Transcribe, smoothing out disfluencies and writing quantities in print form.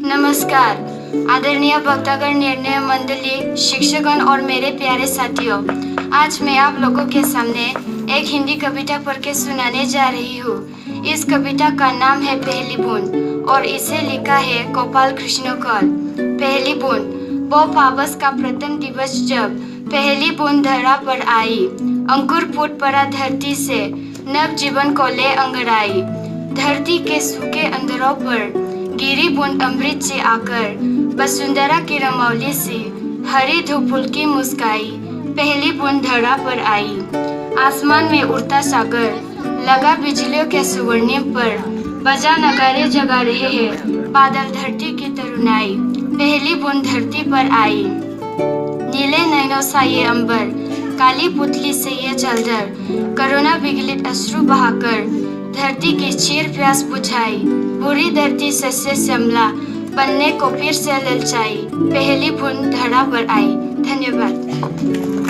नमस्कार आदरणीय भक्तगण, निर्णय मंडली, शिक्षकगण और मेरे प्यारे साथियों, आज मैं आप लोगों के सामने एक हिंदी कविता पढ़ के सुनाने जा रही हूँ। इस कविता का नाम है पहली बूंद और इसे लिखा है गोपाल कृष्ण कौल। पहली बूंद। वो पावस का प्रथम दिवस जब पहली बूंद धरा पर आई, अंकुर फूट पड़ा धरती से, नव जीवन को ले अंगड़ाई। धरती के सूखे अंधेरों पर गिरी बूंद अमृत से आकर, वसुंधरा की रमौली से हरी धूप फूल की मुस्काई। पहली बूंद धरा पर आई। आसमान में उड़ता सागर, लगा बिजलियों के स्वर्णिम पर, बजा नगाड़े जगा रहे हैं बादल धरती की तरुणाई। पहली बूंद धरती पर आई। नीले नैनों सा ये अंबर, काली पुतली से ये जलधर, करुणा विगलित अश्रु बहाकर धरती की चीर प्यास बुझाई। बुरी धरती सस्य श्यामला बनने को फिर से ललचाई। पहली बूंद धरा पर आई। धन्यवाद।